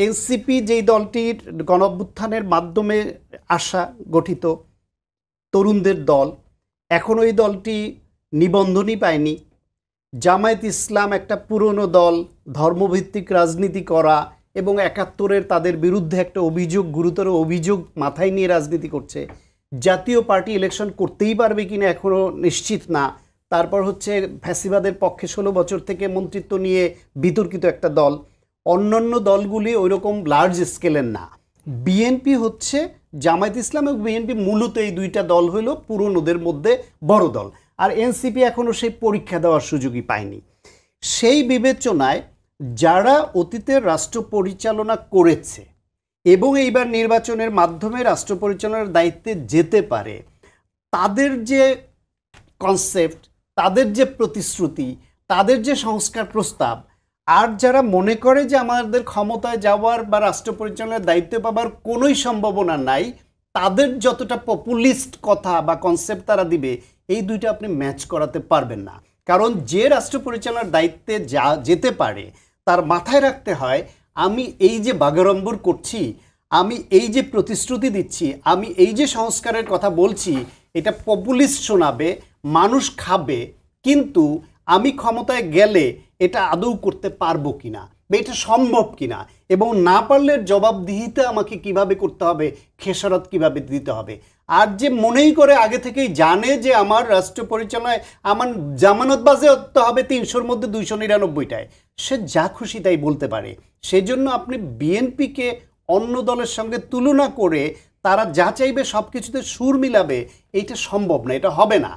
NCP যেই দলটির গণঅভ্যুত্থানের মাধ্যমে আসা গঠিত তরুণদের দল, এখন ওই দলটি নিবন্ধনই পায়নি। জামায়াত ইসলাম একটা পুরনো দল, ধর্মভিত্তিক রাজনীতি করা এবং ৭১-এর তাদের বিরুদ্ধে একটা অভিযোগ, গুরুতর অভিযোগ মাথায় নিয়ে রাজনীতি করছে। জাতীয় পার্টি ইলেকশন করতেই পারবে কিনা এখনও নিশ্চিত না। তারপর হচ্ছে ফ্যাসিবাদের পক্ষে ১৬ বছর থেকে মন্ত্রিত্ব নিয়ে বিতর্কিত একটা দল। অন্যান্য দলগুলি ওইরকম লার্জ স্কেলের না। বিএনপি হচ্ছে, জামায়াত ইসলাম এবং বিএনপি মূলত এই দুইটা দল হইল পুরনোদের মধ্যে বড় দল। আর এনসিপি এখনও সেই পরীক্ষা দেওয়ার সুযোগই পায়নি। সেই বিবেচনায় যারা অতীতের রাষ্ট্র পরিচালনা করেছে এবং এইবার নির্বাচনের মাধ্যমে রাষ্ট্র পরিচালনার দায়িত্বে যেতে পারে, তাদের যে কনসেপ্ট, তাদের যে প্রতিশ্রুতি, তাদের যে সংস্কার প্রস্তাব, আর যারা মনে করে যে আমাদের ক্ষমতায় যাওয়ার বা রাষ্ট্র পরিচালনার দায়িত্ব পাবার কোনোই সম্ভাবনা নাই, তাদের যতটা পপুলিস্ট কথা বা কনসেপ্ট তারা দিবে, এই দুইটা আপনি ম্যাচ করাতে পারবেন না। কারণ যে রাষ্ট্র পরিচালনার দায়িত্বে যেতে পারে তার মাথায় রাখতে হয়, আমি এই যে বাগাড়ম্বর করছি, আমি এই যে প্রতিশ্রুতি দিচ্ছি, আমি এই যে সংস্কারের কথা বলছি, এটা পপুলিস্ট শোনাবে, মানুষ খাবে, কিন্তু আমি ক্ষমতায় গেলে এটা আদৌ করতে পারবো কিনা বা এটা সম্ভব কিনা, এবং না পারলে জবাবদিহিতা আমাকে কিভাবে করতে হবে, খেসারত কিভাবে দিতে হবে। আর যে মনেই করে আগে থেকেই জানে যে আমার রাষ্ট্র পরিচালনায় আমার জামানত বাজে হতে হবে ৩০০-র মধ্যে ২৯৯টায়, সে যা খুশি তাই বলতে পারে। সেজন্য আপনি বিএনপিকে অন্য দলের সঙ্গে তুলনা করে তারা যা চাইবে সব কিছুতে সুর মিলাবে, এইটা সম্ভব না, এটা হবে না।